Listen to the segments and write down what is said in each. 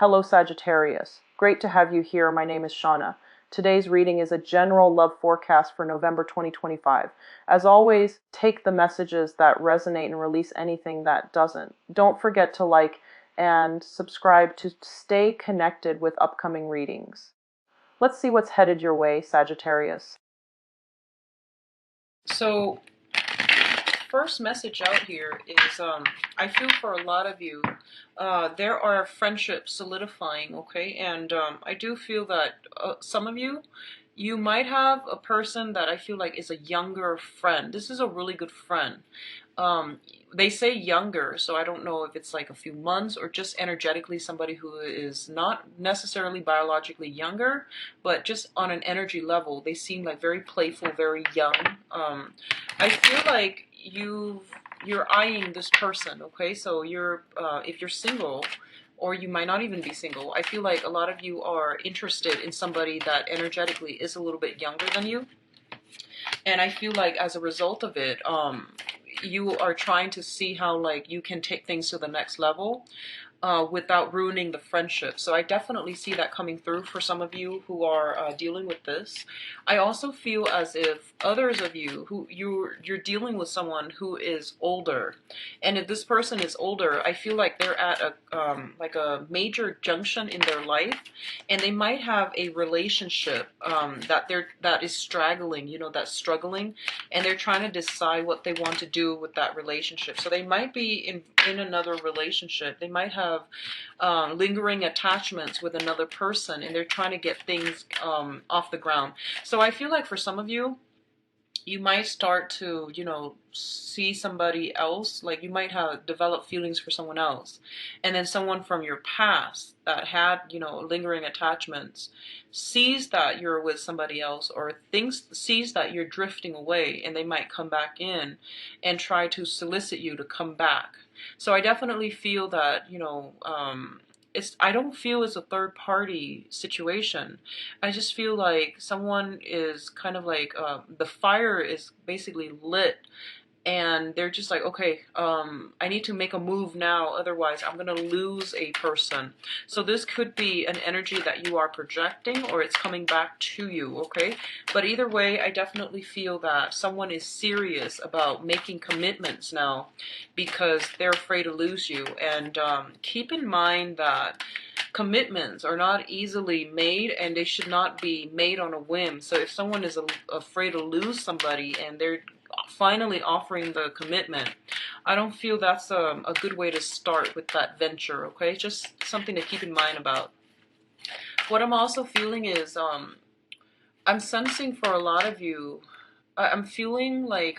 Hello Sagittarius. Great to have you here. My name is Shauna. Today's reading is a general love forecast for November 2025. As always, take the messages that resonate and release anything that doesn't. Don't forget to like and subscribe to stay connected with upcoming readings. Let's see what's headed your way, Sagittarius. So, first message out here is I feel for a lot of you, there are friendships solidifying, okay? And I do feel that some of you, you might have a person that I feel like is a younger friend. This is a really good friend. Um, they say younger, so I don't know if it's like a few months or just energetically somebody who is not necessarily biologically younger, but just on an energy level, they seem like very playful, very young. I feel like you're eyeing this person, okay? So you're if you're single, or you might not even be single, I feel like a lot of you are interested in somebody that energetically is a little bit younger than you. And I feel like as a result of it, you are trying to see how like you can take things to the next level without ruining the friendship. So I definitely see that coming through for some of you who are dealing with this. I also feel as if others of you who you're dealing with someone who is older, and if this person is older, I feel like they're at a like a major junction in their life, and they might have a relationship that is straggling, you know, that's struggling, and they're trying to decide what they want to do with that relationship. So they might be in another relationship. They might have lingering attachments with another person, and they're trying to get things off the ground. So I feel like for some of you, you might start to, you know, see somebody else, like you might have developed feelings for someone else, and then someone from your past that had, you know, lingering attachments sees that you're with somebody else, or sees that you're drifting away, and they might come back in and try to solicit you to come back. So I definitely feel that, you know, I don't feel it's a third party situation. I just feel like someone is kind of like the fire is basically lit, and they're just like, okay, I need to make a move now, otherwise I'm gonna lose a person. So this could be an energy that you are projecting, or it's coming back to you, okay? But either way, I definitely feel that someone is serious about making commitments now because they're afraid to lose you. And keep in mind that commitments are not easily made, and they should not be made on a whim. So if someone is afraid to lose somebody and they're finally offering the commitment, I don't feel that's a good way to start with that venture, okay? Just something to keep in mind about. What I'm also feeling is I'm sensing for a lot of you, I'm feeling like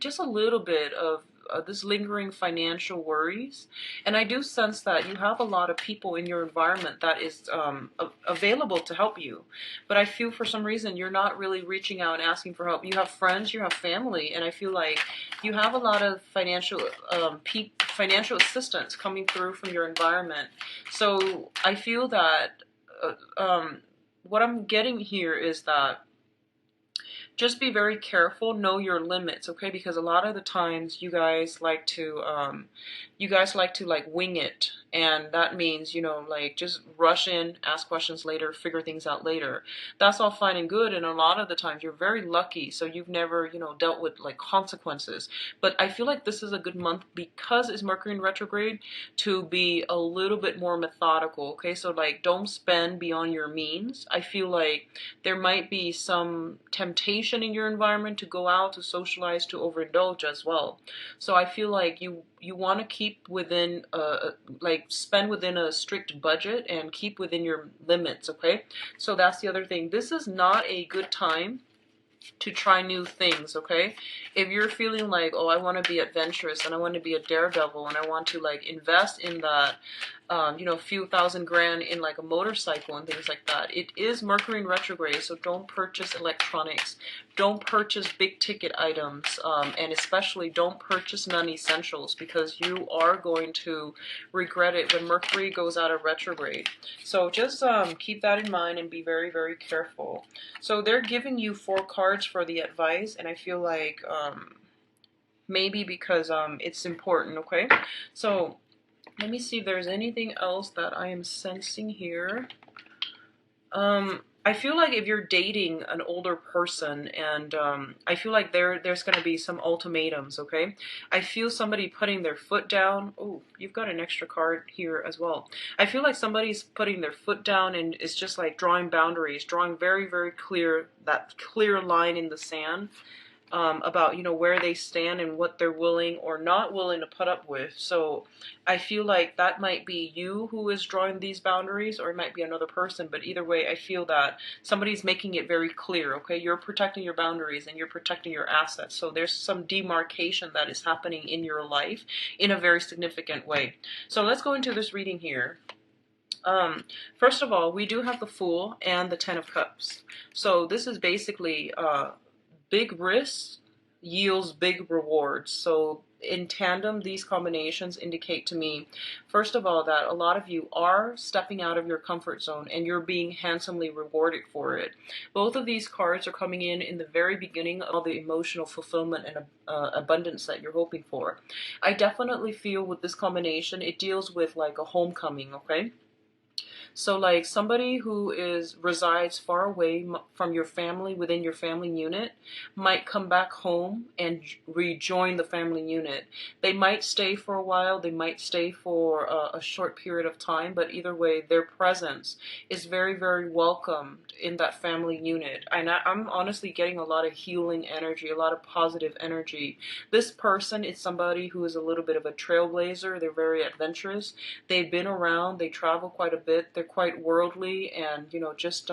just a little bit of this lingering financial worries. And I do sense that you have a lot of people in your environment that is available to help you. But I feel for some reason you're not really reaching out and asking for help. You have friends, you have family, and I feel like you have a lot of financial assistance coming through from your environment. So I feel that what I'm getting here is that just be very careful, know your limits, okay? Because a lot of the times you guys like to like wing it, and that means, you know, like just rush in, ask questions later, figure things out later. That's all fine and good, and a lot of the times you're very lucky, so you've never, you know, dealt with like consequences. But I feel like this is a good month because it's Mercury in retrograde to be a little bit more methodical, okay? So like don't spend beyond your means. I feel like there might be some temptation in your environment to go out, to socialize, to overindulge as well. So I feel like you want to keep within like spend within a strict budget and keep within your limits, okay? So that's the other thing. This is not a good time to try new things, okay? If you're feeling like, oh, I want to be adventurous and I want to be a daredevil and I want to like invest in that, you know, a few $1,000 in like a motorcycle and things like that. It is Mercury in retrograde, so don't purchase electronics. Don't purchase big ticket items, and especially don't purchase non-essentials, because you are going to regret it when Mercury goes out of retrograde. So just keep that in mind and be very, very careful. So they're giving you 4 cards for the advice, and I feel like maybe because it's important, okay? So Let me see if there's anything else that I am sensing here. I feel like if you're dating an older person, and I feel like there's going to be some ultimatums, okay? I feel somebody putting their foot down. Oh, you've got an extra card here as well. I feel like somebody's putting their foot down and it's just like drawing boundaries, drawing very, very clear, that clear line in the sand. About where they stand and what they're willing or not willing to put up with. So I feel like that might be you who is drawing these boundaries, or it might be another person, but either way I feel that somebody's making it very clear. Okay, you're protecting your boundaries and you're protecting your assets, so there's some demarcation that is happening in your life in a very significant way. So let's go into this reading here. First of all, we do have the Fool and the Ten of Cups. So this is basically big risks yields big rewards. So in tandem, these combinations indicate to me, first of all, that a lot of you are stepping out of your comfort zone and you're being handsomely rewarded for it. Both of these cards are coming in the very beginning of the emotional fulfillment and abundance that you're hoping for. I definitely feel with this combination, it deals with like a homecoming, okay? So like somebody who resides far away from your family, within your family unit, might come back home and rejoin the family unit. They might stay for a while, they might stay for a short period of time, but either way, their presence is very, very welcomed in that family unit. And I'm honestly getting a lot of healing energy, a lot of positive energy. This person is somebody who is a little bit of a trailblazer. They're very adventurous. They've been around, they travel quite a bit, they're quite worldly and, just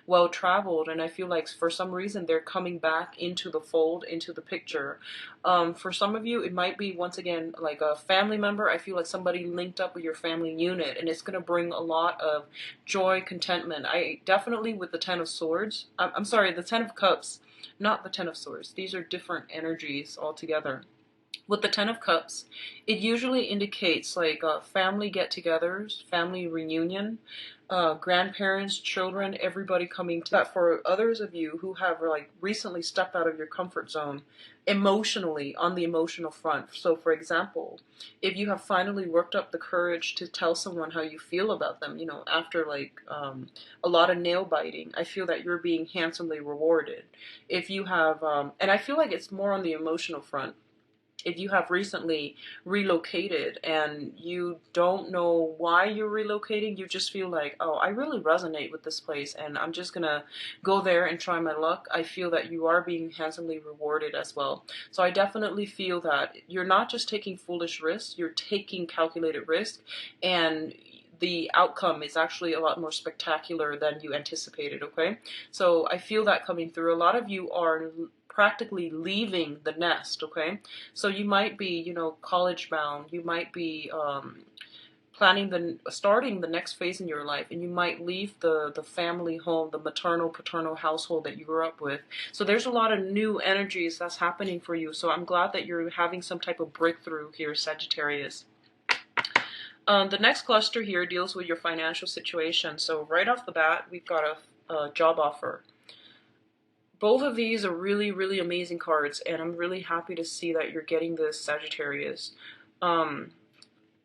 well traveled. And I feel like for some reason they're coming back into the fold, into the picture. For some of you, it might be, once again, like a family member. I feel like somebody linked up with your family unit, and it's going to bring a lot of joy, contentment. I definitely, with the Ten of Swords, I'm sorry, the Ten of Cups, not the Ten of Swords. These are different energies altogether. With the Ten of Cups, it usually indicates like family get-togethers, family reunion, grandparents, children, everybody coming to that. For others of you who have like recently stepped out of your comfort zone emotionally, on the emotional front. So for example, if you have finally worked up the courage to tell someone how you feel about them, after like a lot of nail biting, I feel that you're being handsomely rewarded. If you have, and I feel like it's more on the emotional front. If you have recently relocated and you don't know why you're relocating, you just feel like, oh, I really resonate with this place and I'm just gonna go there and try my luck. I feel that you are being handsomely rewarded as well. So I definitely feel that you're not just taking foolish risks, you're taking calculated risk, and the outcome is actually a lot more spectacular than you anticipated, okay? So I feel that coming through. A lot of you are practically leaving the nest, okay? So you might be, college bound. You might be starting the next phase in your life, and you might leave the family home, the maternal paternal household that you grew up with. So there's a lot of new energies that's happening for you. So I'm glad that you're having some type of breakthrough here, Sagittarius. The next cluster here deals with your financial situation. So right off the bat, we've got a job offer. Both of these are really, really amazing cards, and I'm really happy to see that you're getting this, Sagittarius.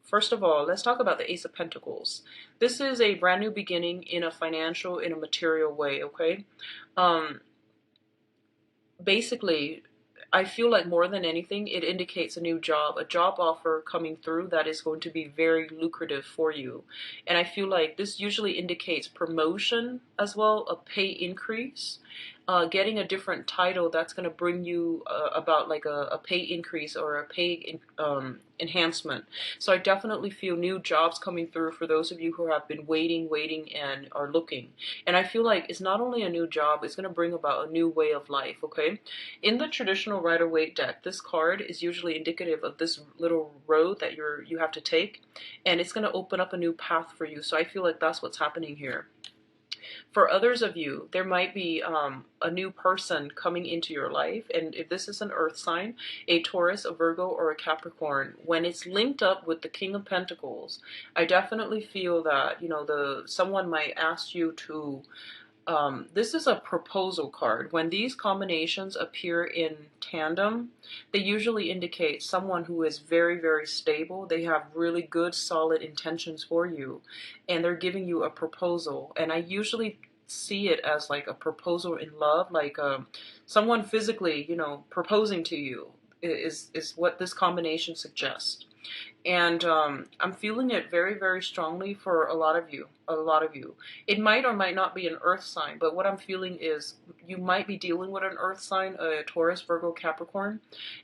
First of all, let's talk about the Ace of Pentacles. This is a brand new beginning in a financial, in a material way, okay? Basically, I feel like more than anything, it indicates a new job, a job offer coming through that is going to be very lucrative for you. And I feel like this usually indicates promotion as well, a pay increase. Getting a different title that's going to bring you about like a pay increase or a pay enhancement. So I definitely feel new jobs coming through for those of you who have been waiting, and are looking. And I feel like it's not only a new job, it's going to bring about a new way of life, okay? In the traditional Rider-Waite deck, this card is usually indicative of this little road that you have to take, and it's going to open up a new path for you. So I feel like that's what's happening here. For others of you, there might be a new person coming into your life, and if this is an earth sign, a Taurus, a Virgo, or a Capricorn, when it's linked up with the King of Pentacles, I definitely feel that someone might ask you to This is a proposal card. When these combinations appear in tandem, they usually indicate someone who is very, very stable. They have really good, solid intentions for you, and they're giving you a proposal. And I usually see it as like a proposal in love, like someone physically, proposing to you is what this combination suggests. And I'm feeling it very, very strongly for a lot of you. A lot of you. It might or might not be an earth sign, but what I'm feeling is you might be dealing with an earth sign, a Taurus, Virgo, Capricorn,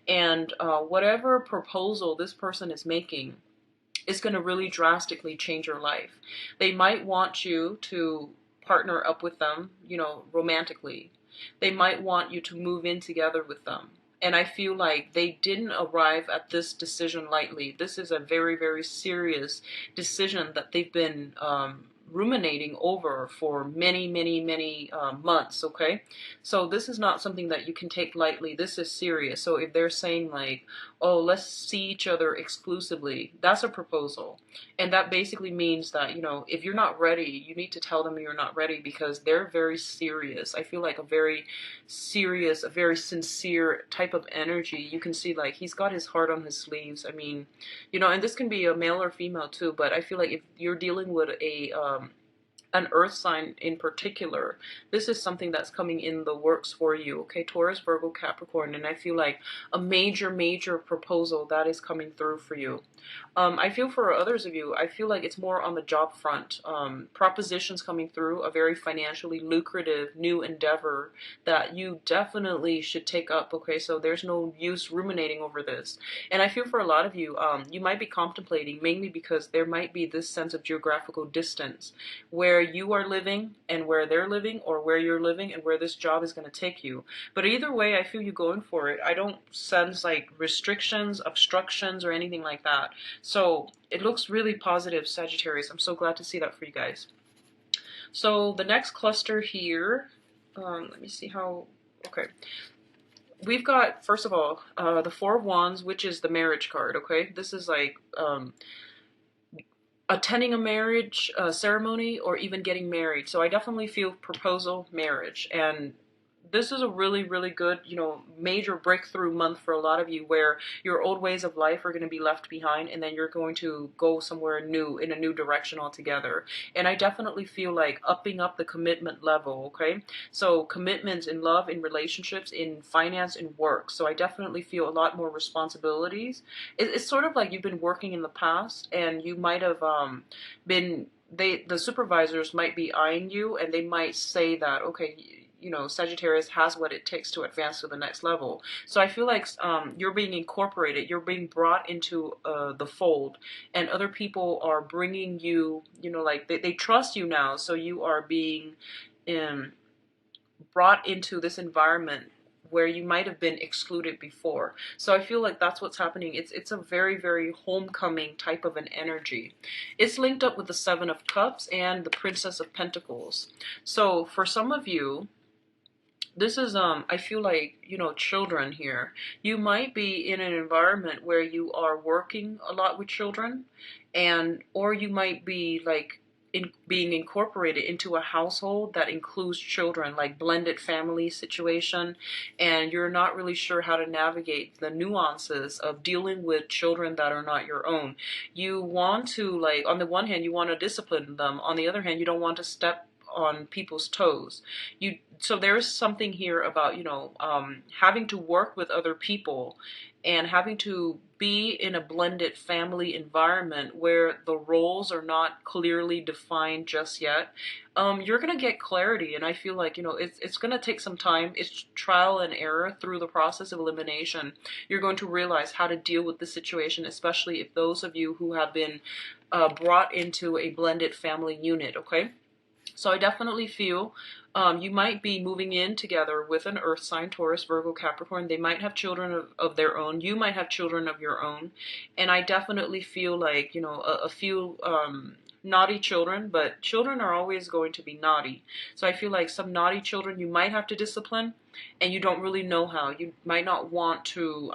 and whatever proposal this person is making is going to really drastically change your life. They might want you to partner up with them, romantically. They might want you to move in together with them. And I feel like they didn't arrive at this decision lightly. This is a very, very serious decision that they've been ruminating over for many, many, many months, okay? So this is not something that you can take lightly. This is serious. So if they're saying like, oh, let's see each other exclusively, that's a proposal. And that basically means that, if you're not ready, you need to tell them you're not ready, because they're very serious. I feel like a very serious, a very sincere type of energy. You can see like he's got his heart on his sleeves. I mean, and this can be a male or female too, but I feel like if you're dealing with an earth sign in particular, this is something that's coming in the works for you, okay? Taurus, Virgo, Capricorn, and I feel like a major, major proposal that is coming through for you. I feel for others of you, I feel like it's more on the job front. Propositions coming through, a very financially lucrative new endeavor that you definitely should take up, okay? So there's no use ruminating over this. And I feel for a lot of you, you might be contemplating, mainly because there might be this sense of geographical distance where you are living and where they're living, or where you're living and where this job is going to take you. But either way, I feel you going for it. I don't sense like restrictions, obstructions, or anything like that. So it looks really positive, Sagittarius. I'm so glad to see that for you guys. So the next cluster here, let me see how, okay. We've got, first of all, the Four of Wands, which is the marriage card, okay? This is like attending a marriage ceremony, or even getting married. So I definitely feel proposal, marriage. And this is a really, really good, major breakthrough month for a lot of you, where your old ways of life are going to be left behind, and then you're going to go somewhere new, in a new direction altogether. And I definitely feel like upping up the commitment level, okay? So commitments in love, in relationships, in finance, in work. So I definitely feel a lot more responsibilities. It's sort of like you've been working in the past, and you might have been, the supervisors might be eyeing you, and they might say that, okay, Sagittarius has what it takes to advance to the next level. So I feel like you're being incorporated, you're being brought into the fold, and other people are bringing you, like they trust you now. So you are being brought into this environment where you might have been excluded before. So I feel like that's what's happening. It's a very, very homecoming type of an energy. It's linked up with the Seven of Cups and the Princess of Pentacles. So for some of you, this is I feel like, children here. You might be in an environment where you are working a lot with children, or you might be like being incorporated into a household that includes children, like blended family situation, and you're not really sure how to navigate the nuances of dealing with children that are not your own. You want to, like, on the one hand, you want to discipline them. On the other hand, you don't want to step on people's toes. So there's something here about, having to work with other people and having to be in a blended family environment where the roles are not clearly defined just yet. You're going to get clarity, and I feel like, it's going to take some time. It's trial and error through the process of elimination. You're going to realize how to deal with the situation, especially if those of you who have been brought into a blended family unit, okay? So I definitely feel you might be moving in together with an earth sign, Taurus, Virgo, Capricorn. They might have children of their own. You might have children of your own. And I definitely feel like, a few naughty children, but children are always going to be naughty. So I feel like some naughty children you might have to discipline, and you don't really know how. You might not want to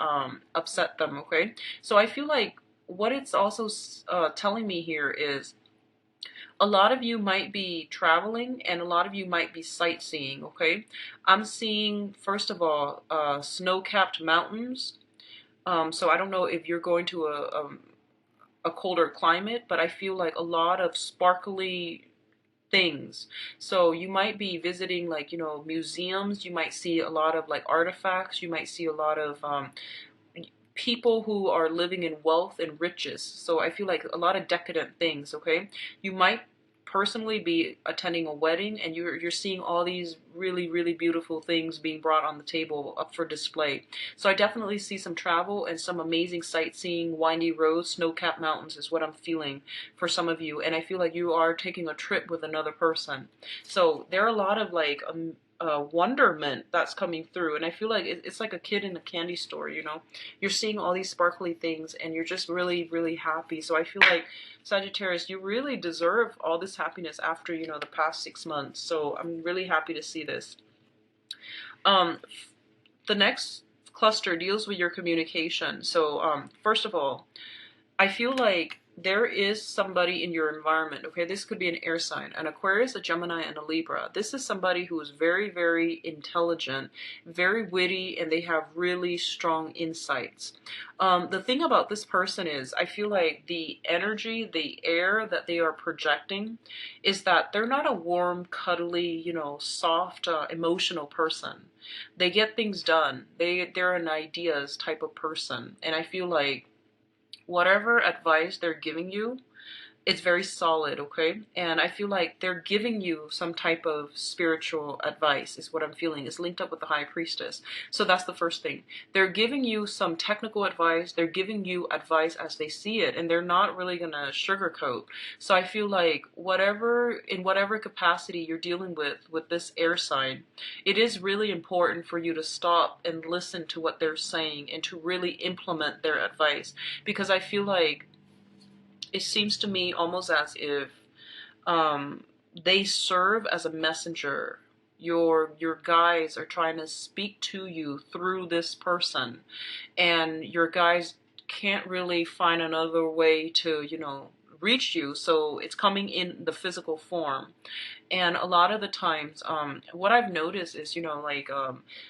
upset them, okay? So I feel like what it's also telling me here is, A lot of you might be traveling and a lot of you might be sightseeing, okay? I'm seeing, first of all, snow-capped mountains. So I don't know if you're going to a colder climate, but I feel like a lot of sparkly things. So you might be visiting, like, museums. You might see a lot of like artifacts. You might see a lot of people who are living in wealth and riches. So I feel like a lot of decadent things, okay? You might personally be attending a wedding and you're seeing all these really, really beautiful things being brought on the table up for display. So I definitely see some travel and some amazing sightseeing, windy roads, snow-capped mountains is what I'm feeling for some of you. And I feel like you are taking a trip with another person. So there are a lot of like wonderment that's coming through, and I feel like it's like a kid in a candy store. You're seeing all these sparkly things and you're just really, really happy. So I feel like, Sagittarius, you really deserve all this happiness after the past 6 months. So I'm really happy to see this. um the next cluster deals with your communication. So first of all, I feel like there is somebody in your environment. Okay, this could be an air sign, an Aquarius, a Gemini, and a Libra. This is somebody who is very, very intelligent, very witty, and they have really strong insights. The thing about this person is, I feel like the energy, the air that they are projecting is that they're not a warm, cuddly, soft, emotional person. They get things done. They're an ideas type of person, and I feel like whatever advice they're giving you, it's very solid, okay? And I feel like they're giving you some type of spiritual advice, is what I'm feeling. It's linked up with the High Priestess. So that's the first thing. They're giving you some technical advice. They're giving you advice as they see it, and they're not really gonna sugarcoat. So I feel like in whatever capacity you're dealing with this air sign, it is really important for you to stop and listen to what they're saying and to really implement their advice. Because I feel like it seems to me almost as if they serve as a messenger. Your guides are trying to speak to you through this person, and your guides can't really find another way to reach you, so it's coming in the physical form. And a lot of the times, what I've noticed is, like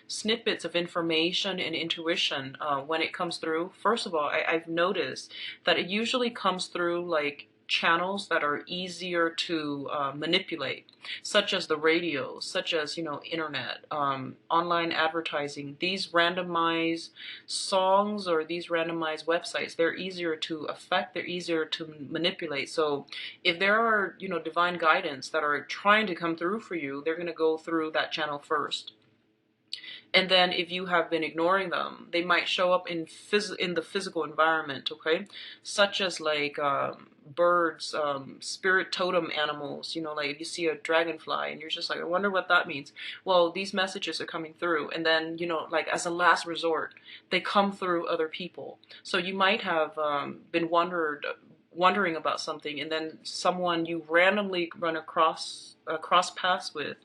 snippets of information and intuition, when it comes through. First of all, I've noticed that it usually comes through like channels that are easier to manipulate, such as the radio, such as internet, online advertising. These randomized songs or these randomized websites, they're easier to affect, they're easier to manipulate. So if there are divine guidance that are trying to come through for you, they're going to go through that channel first. And then if you have been ignoring them, they might show up in the physical environment, okay? Such as like birds, spirit totem animals, like if you see a dragonfly and you're just like, I wonder what that means. Well, these messages are coming through, and then, like as a last resort, they come through other people. So you might have been wondering about something, and then someone you randomly run across paths with,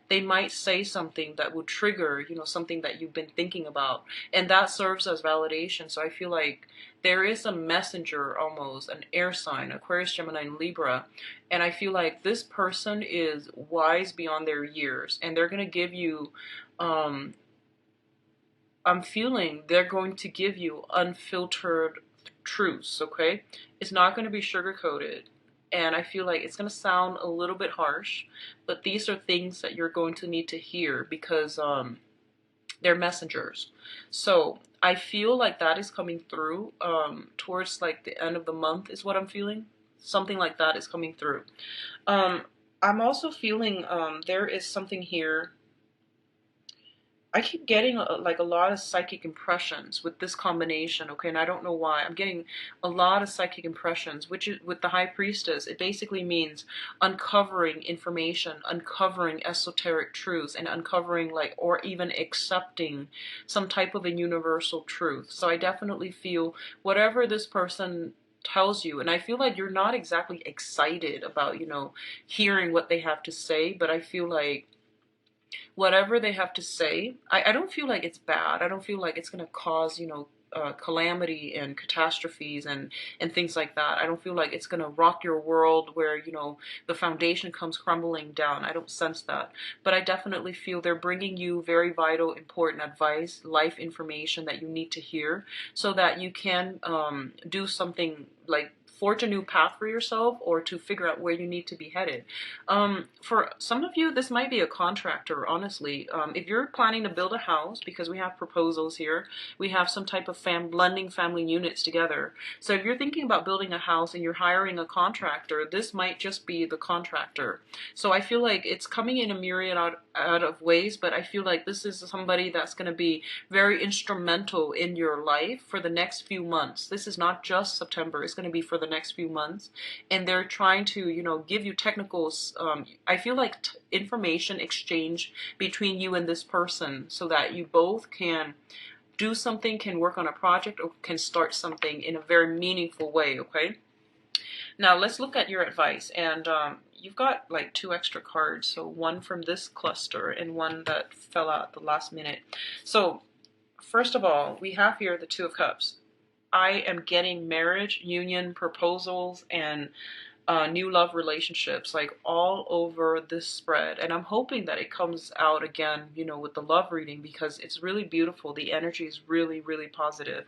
they might say something that would trigger something that you've been thinking about, and that serves as validation. So I feel like there is a messenger, almost an air sign, Aquarius, Gemini, and Libra, and I feel like this person is wise beyond their years, and they're going to give you I'm feeling they're going to give you unfiltered truths, okay? It's not going to be sugar coated. And I feel like it's going to sound a little bit harsh, but these are things that you're going to need to hear because they're messengers. So I feel like that is coming through towards like the end of the month, is what I'm feeling. Something like that is coming through. Um, I'm also feeling there is something here. I keep getting like a lot of psychic impressions with this combination, okay, and I don't know why. I'm getting a lot of psychic impressions, which is with the High Priestess. It basically means uncovering information, uncovering esoteric truths, and uncovering like, or even accepting some type of a universal truth. So I definitely feel whatever this person tells you, and I feel like you're not exactly excited about, hearing what they have to say, but I feel like whatever they have to say, I don't feel like it's bad. I don't feel like it's going to cause, calamity and catastrophes and things like that. I don't feel like it's going to rock your world where, you know, the foundation comes crumbling down. I don't sense that. But I definitely feel they're bringing you very vital, important advice, life information that you need to hear so that you can do something like forge a new path for yourself or to figure out where you need to be headed. For some of you, this might be a contractor, honestly. If you're planning to build a house, because we have proposals here, we have some type of blending family units together. So if you're thinking about building a house and you're hiring a contractor, this might just be the contractor. So I feel like it's coming in a myriad out of ways, but I feel like this is somebody that's going to be very instrumental in your life for the next few months. This is not just September, it's going to be for the next few months. And they're trying to, you know, give you technical, I feel like information exchange between you and this person so that you both can do something, can work on a project, or can start something in a very meaningful way, okay? Now let's look at your advice. And you've got like 2 extra cards, so one from this cluster and one that fell out at the last minute. So first of all, we have here the 2 of Cups. I am getting marriage, union, proposals, and new love relationships like all over this spread. And I'm hoping that it comes out again, you know, with the love reading, because it's really beautiful. The energy is really, really positive.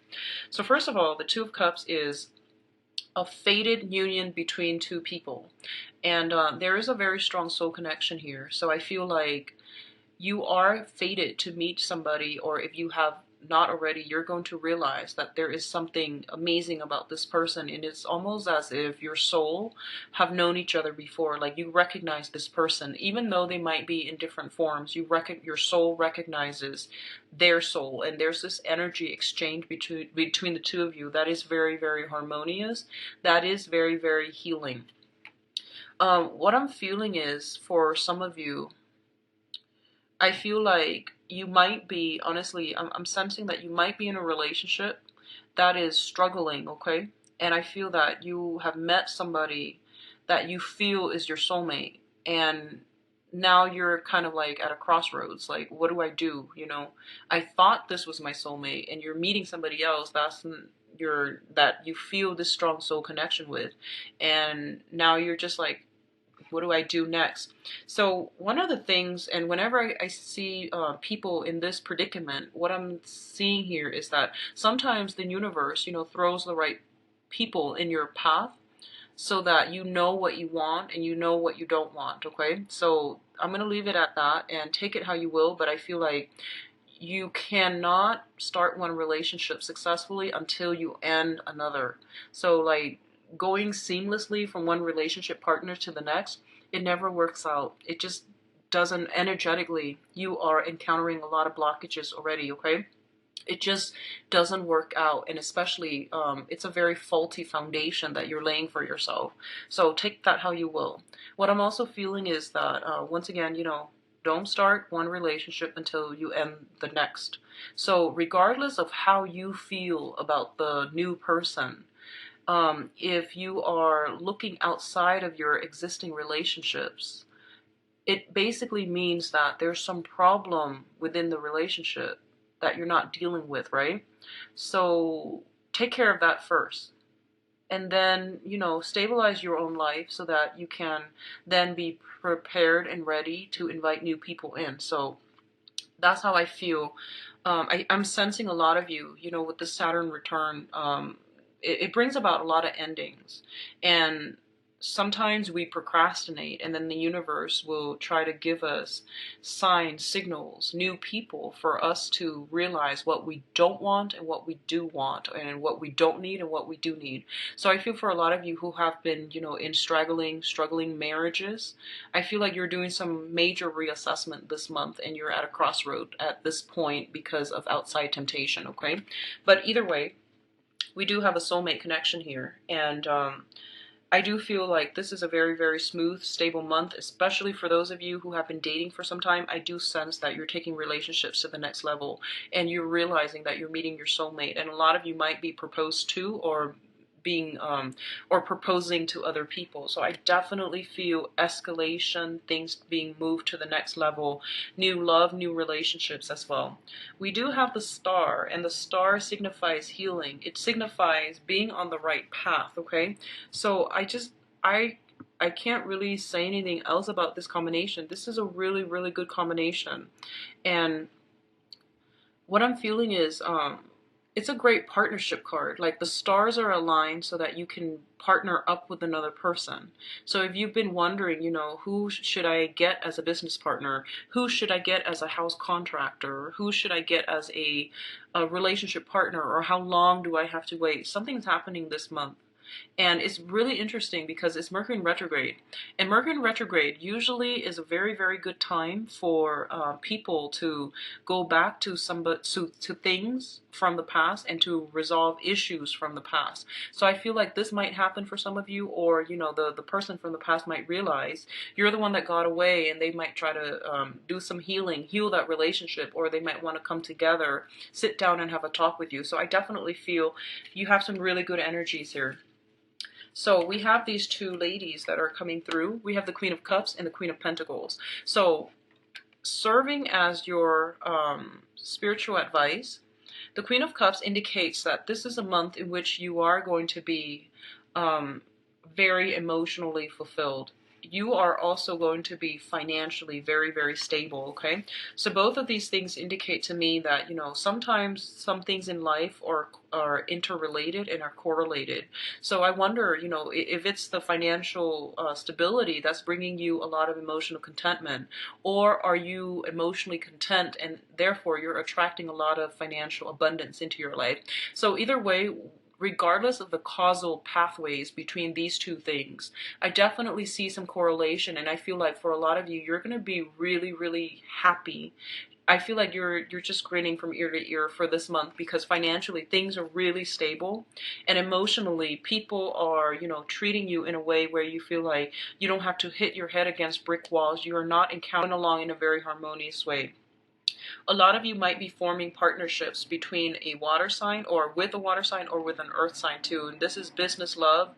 So first of all, the 2 of Cups is a fated union between 2 people. And there is a very strong soul connection here. So I feel like you are fated to meet somebody, or if you have not already, you're going to realize that there is something amazing about this person. And it's almost as if your soul have known each other before. Like you recognize this person, even though they might be in different forms. Your soul recognizes their soul, and there's this energy exchange between the 2 of you that is very, very harmonious. That is very, very healing. What I'm feeling is, for some of you, I feel like you might be, honestly, I'm sensing that you might be in a relationship that is struggling, okay? And I feel that you have met somebody that you feel is your soulmate. And now you're kind of like at a crossroads. Like, what do I do? You know, I thought this was my soulmate, and you're meeting somebody else that you feel this strong soul connection with. And now you're just like, what do I do next? So one of the things, and whenever I see people in this predicament, what I'm seeing here is that sometimes the universe, you know, throws the right people in your path so that you know what you want and you know what you don't want, okay? So I'm going to leave it at that and take it how you will, but I feel like you cannot start one relationship successfully until you end another. So like, going seamlessly from one relationship partner to the next, it never works out. It just doesn't. Energetically, you are encountering a lot of blockages already, okay? It just doesn't work out, and especially it's a very faulty foundation that you're laying for yourself. So take that how you will. What I'm also feeling is that once again, you know, don't start one relationship until you end the next. So regardless of how you feel about the new person, if you are looking outside of your existing relationships, it basically means that there's some problem within the relationship that you're not dealing with, right? So take care of that first. And then, you know, stabilize your own life so that you can then be prepared and ready to invite new people in. So that's how I feel. I'm sensing a lot of you, you know, with the Saturn return. It brings about a lot of endings. And sometimes we procrastinate, and then the universe will try to give us signs, signals, new people for us to realize what we don't want and what we do want, and what we don't need and what we do need. So I feel for a lot of you who have been, you know, in struggling marriages, I feel like you're doing some major reassessment this month, and you're at a crossroad at this point because of outside temptation, okay? But either way, we do have a soulmate connection here. And I do feel like this is a very, very smooth, stable month, especially for those of you who have been dating for some time. I do sense that you're taking relationships to the next level, and you're realizing that you're meeting your soulmate. And a lot of you might be proposed to, or being or proposing to other people. So I definitely feel escalation, things being moved to the next level, new love, new relationships as well. We do have the star, and the star signifies healing. It signifies being on the right path, okay? So I I can't really say anything else about this combination. This is a really, really good combination. And what I'm feeling is it's a great partnership card. Like the stars are aligned so that you can partner up with another person. So if you've been wondering, you know, who should I get as a business partner? Who should I get as a house contractor? Who should I get as a relationship partner? Or how long do I have to wait? Something's happening this month. And it's really interesting because it's Mercury in retrograde. And Mercury in retrograde usually is a very, very good time for people to go back to to things from the past and to resolve issues from the past. So I feel like this might happen for some of you, or you know, the person from the past might realize you're the one that got away, and they might try to do some healing, heal that relationship, or they might want to come together, sit down and have a talk with you. So I definitely feel you have some really good energies here. So we have these two ladies that are coming through. We have the Queen of Cups and the Queen of Pentacles. So serving as your spiritual advice, the Queen of Cups indicates that this is a month in which you are going to be very emotionally fulfilled. You are also going to be financially very, very stable, okay? So both of these things indicate to me that, you know, sometimes some things in life are interrelated and are correlated. So I wonder, you know, if it's the financial stability that's bringing you a lot of emotional contentment, or are you emotionally content and therefore you're attracting a lot of financial abundance into your life? So either way, regardless of the causal pathways between these two things, I definitely see some correlation, and I feel like for a lot of you, you're going to be really, really happy. I feel like you're just grinning from ear to ear for this month because financially things are really stable, and emotionally people are, you know, treating you in a way where you feel like you don't have to hit your head against brick walls. You are not encountering along in a very harmonious way. A lot of you might be forming partnerships between a water sign, or with a water sign, or with an earth sign too. And this is business love,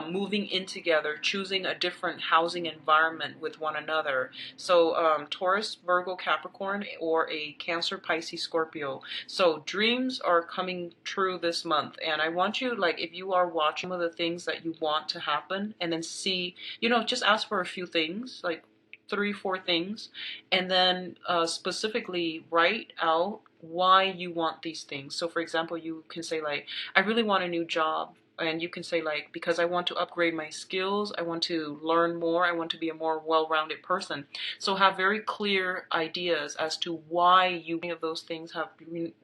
moving in together, choosing a different housing environment with one another. So Taurus, Virgo, Capricorn, or a Cancer, Pisces, Scorpio. So dreams are coming true this month. And I want you, like, if you are watching some of the things that you want to happen, and then see, you know, just ask for a few things, like 3, 4 things, and then specifically write out why you want these things. So for example, you can say like, I really want a new job. And you can say like, because I want to upgrade my skills, I want to learn more, I want to be a more well-rounded person. So have very clear ideas as to why you of those things have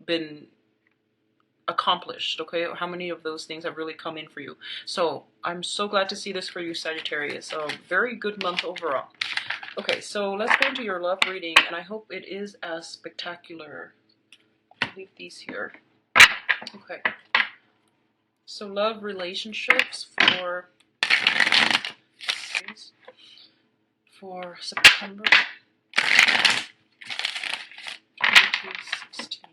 been accomplished, okay? How many of those things have really come in for you. So I'm so glad to see this for you, Sagittarius. Very good month overall. Okay, so let's go into your love reading, and I hope it is as spectacular. I'll leave these here. Okay. So love relationships for September 2016.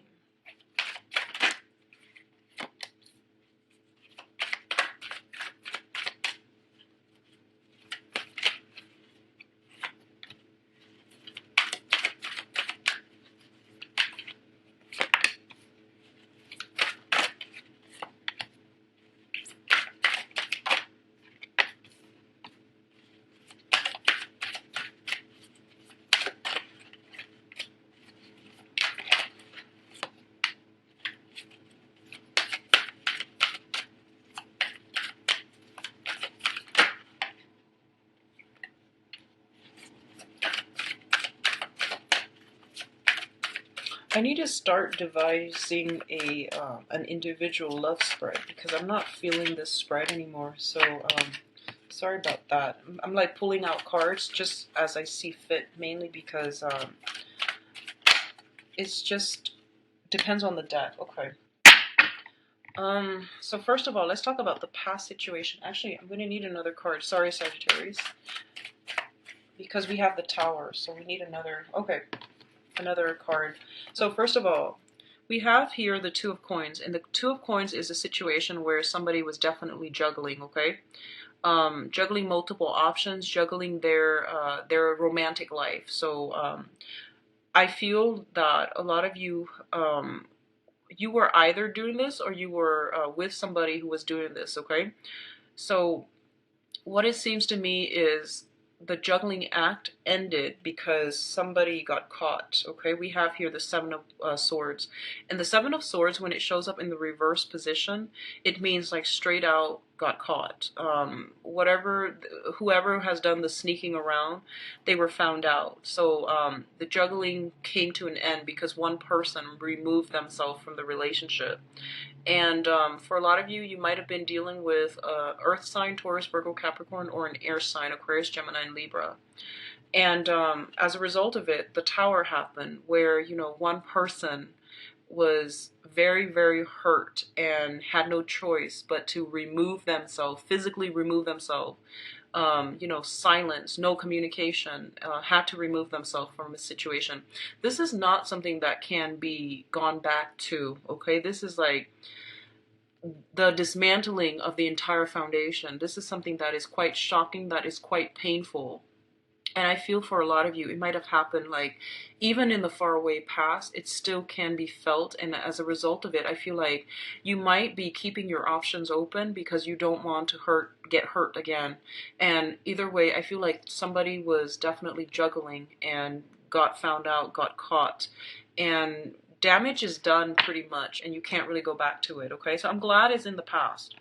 I need to start devising an individual love spread because I'm not feeling this spread anymore. So sorry about that. I'm like pulling out cards just as I see fit, mainly because it's just depends on the deck. Okay. So first of all, let's talk about the past situation. Actually, I'm going to need another card. Sorry, Sagittarius. Because we have the Tower, so we need another. Okay. Another card. So first of all, We have here the Two of Coins, and the Two of Coins is a situation where somebody was definitely juggling, okay? Juggling multiple options, juggling their romantic life. So I feel that a lot of you, you were either doing this or you were with somebody who was doing this, okay? So what it seems to me is the juggling act ended because somebody got caught. Okay, we have here the Seven of Swords, and the Seven of Swords, when it shows up in the reverse position, it means like straight out got caught. Whatever, whoever has done the sneaking around, they were found out. So the juggling came to an end because one person removed themselves from the relationship. And for a lot of you, you might have been dealing with Earth sign, Taurus, Virgo, Capricorn, or an air sign, Aquarius, Gemini, and Libra. And as a result of it, the Tower happened where, you know, one person was very, very hurt and had no choice but to remove themselves, physically remove themselves. You know, silence, no communication, had to remove themselves from a situation. This is not something that can be gone back to, okay? This is like the dismantling of the entire foundation. This is something that is quite shocking, that is quite painful. And I feel for a lot of you, it might have happened like even in the faraway past, it still can be felt. And as a result of it, I feel like you might be keeping your options open because you don't want to get hurt again. And either way, I feel like somebody was definitely juggling and got found out, got caught. And damage is done pretty much, and you can't really go back to it, okay? So I'm glad it's in the past.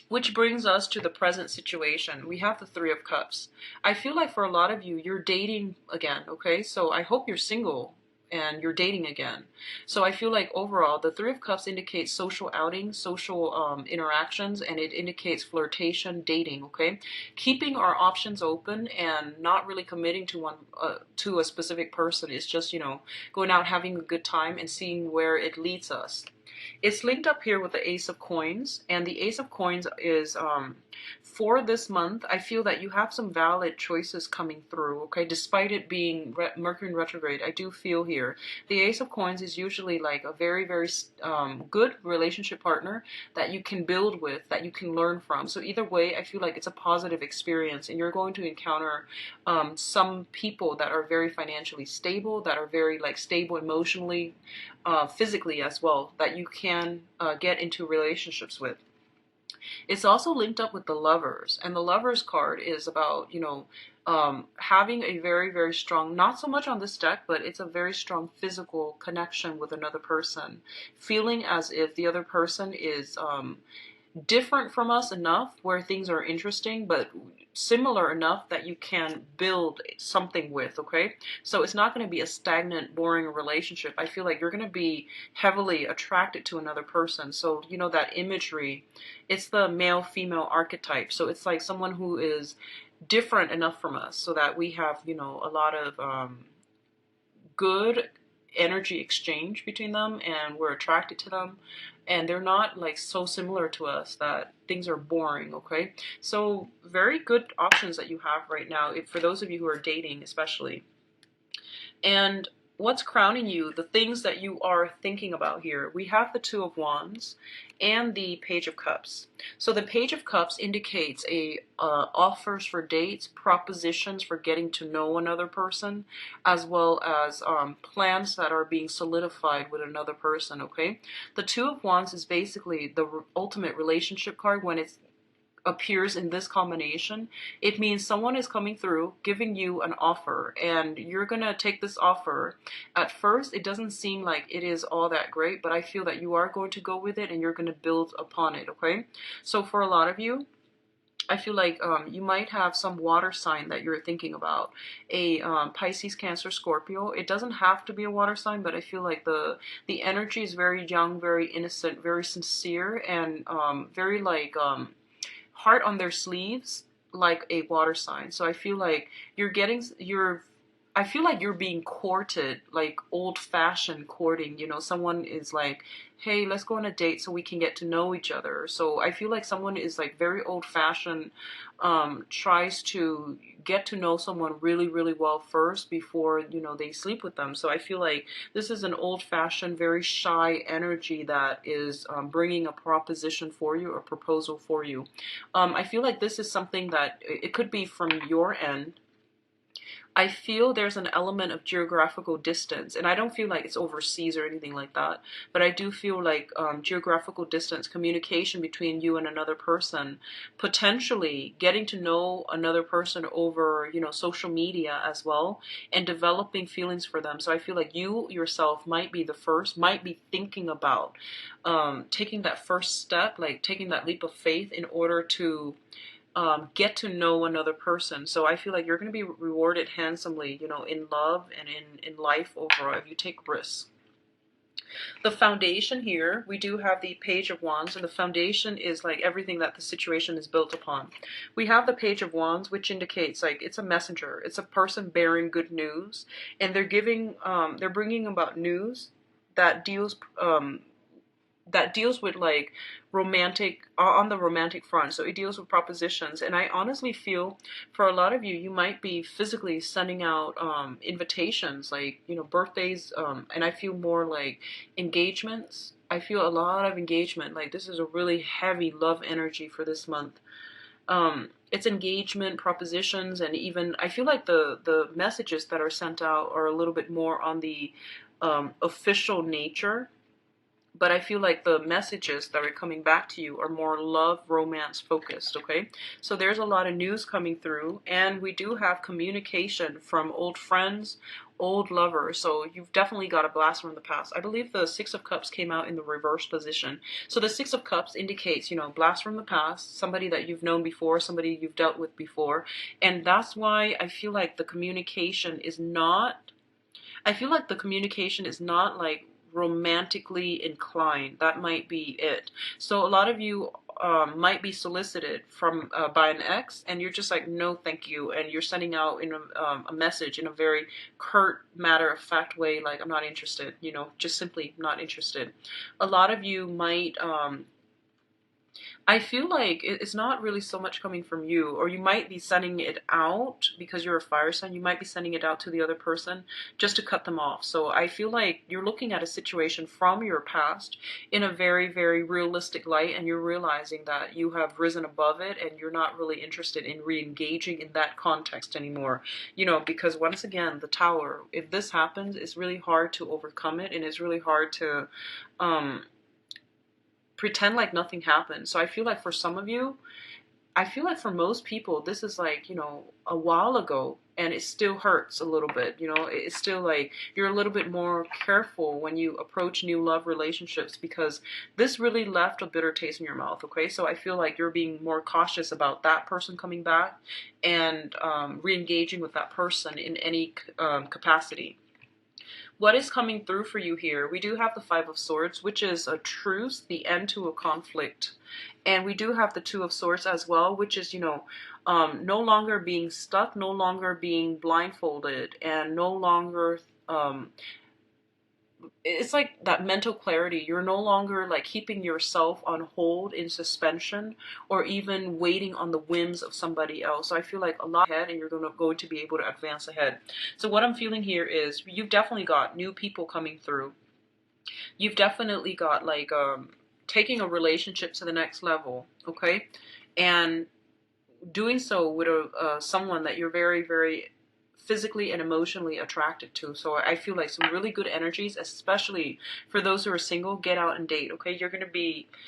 Which brings us to the present situation. We have the Three of Cups. I feel like for a lot of you, you're dating again, okay? So I hope you're single and you're dating again. So I feel like overall, the Three of Cups indicates social outings, social interactions, and it indicates flirtation, dating, okay? Keeping our options open and not really committing to to a specific person. It's just, you know, going out, having a good time, and seeing where it leads us. It's linked up here with the Ace of Coins, and the Ace of Coins is for this month. I feel that you have some valid choices coming through, okay? Despite it being Mercury in retrograde, I do feel here the Ace of Coins is usually like a very, very good relationship partner that you can build with, that you can learn from. So either way, I feel like it's a positive experience, and you're going to encounter some people that are very financially stable, that are very like stable emotionally, physically as well, that you can get into relationships with. It's also linked up with the Lovers, and the Lovers card is about, you know, having a very, very strong, not so much on this deck, but it's a very strong physical connection with another person, feeling as if the other person is different from us enough where things are interesting, but similar enough that you can build something with, okay? So it's not going to be a stagnant, boring relationship. I feel like you're going to be heavily attracted to another person. So, you know, that imagery, it's the male-female archetype. So it's like someone who is different enough from us so that we have, you know, a lot of good energy exchange between them, and we're attracted to them, and they're not like so similar to us that things are boring, okay? So very good options that you have right now, for those of you who are dating especially. And what's crowning you, the things that you are thinking about here, we have the Two of Wands and the Page of Cups. So the Page of Cups indicates offers for dates, propositions for getting to know another person, as well as plans that are being solidified with another person, okay? The Two of Wands is basically the ultimate relationship card. When it's appears in this combination, it means someone is coming through, giving you an offer, and you're gonna take this offer. At first, it doesn't seem like it is all that great, but I feel that you are going to go with it and you're gonna build upon it, okay? So for a lot of you, I feel like you might have some water sign that you're thinking about. A Pisces, Cancer, Scorpio. It doesn't have to be a water sign, but I feel like the energy is very young, very innocent, very sincere, and very like heart on their sleeves, like a water sign. So I feel like you're I feel like you're being courted, like old-fashioned courting. You know, someone is like, "Hey, let's go on a date so we can get to know each other." So I feel like someone is like very old-fashioned, tries to get to know someone really, really well first before, you know, they sleep with them. So I feel like this is an old-fashioned, very shy energy that is bringing a proposition for you, a proposal for you. I feel like this is something that it could be from your end. I feel there's an element of geographical distance, and I don't feel like it's overseas or anything like that, but I do feel like geographical distance, communication between you and another person, potentially getting to know another person over, you know, social media as well, and developing feelings for them. So I feel like you yourself might be the first, might be thinking about taking that first step, like taking that leap of faith in order to get to know another person. So I feel like you're going to be rewarded handsomely, you know, in love and in life overall if you take risks. The foundation here, we do have the Page of Wands, and the foundation is like everything that the situation is built upon. We have the Page of Wands, which indicates like it's a messenger. It's a person bearing good news, and they're bringing about news that deals with like romantic, on the romantic front. So it deals with propositions, and I honestly feel for a lot of you, you might be physically sending out invitations, like, you know, birthdays, and I feel more like engagements. I feel a lot of engagement. Like this is a really heavy love energy for this month. It's engagement, propositions, and even I feel like the messages that are sent out are a little bit more on the official nature, but I feel like the messages that are coming back to you are more love, romance focused, okay? So there's a lot of news coming through, and we do have communication from old friends, old lovers. So you've definitely got a blast from the past. I believe the Six of Cups came out in the reverse position. So the Six of Cups indicates, you know, blast from the past, somebody that you've known before, somebody you've dealt with before. And that's why I feel like the communication is not, I feel like the communication is not like romantically inclined. That might be it. So a lot of you might be solicited from by an ex, and you're just like, no, thank you, and you're sending out in a message in a very curt, matter-of-fact way, like I'm not interested. You know, just simply not interested. A lot of you might I feel like it's not really so much coming from you, or you might be sending it out because you're a fire sign. You might be sending it out to the other person just to cut them off. So I feel like you're looking at a situation from your past in a very, very realistic light, and you're realizing that you have risen above it and you're not really interested in re-engaging in that context anymore. You know, because once again, the Tower, if this happens, it's really hard to overcome it, and it's really hard to um, pretend like nothing happened. So I feel like for some of you, I feel like for most people, this is like, you know, a while ago, and it still hurts a little bit. You know, it's still like you're a little bit more careful when you approach new love relationships because this really left a bitter taste in your mouth. Okay, so I feel like you're being more cautious about that person coming back and re-engaging with that person in any capacity. What is coming through for you here? We do have the Five of Swords, which is a truce, the end to a conflict. And we do have the Two of Swords as well, which is, you know, no longer being stuck, no longer being blindfolded, and no longer it's like that mental clarity. You're no longer like keeping yourself on hold in suspension or even waiting on the whims of somebody else. So I feel like a lot ahead, and you're going to be able to advance ahead. So what I'm feeling here is you've definitely got new people coming through. You've definitely got like taking a relationship to the next level, okay? And doing so with someone that you're very, very physically and emotionally attracted to. So I feel like some really good energies, especially for those who are single. Get out and date, okay? You're going to be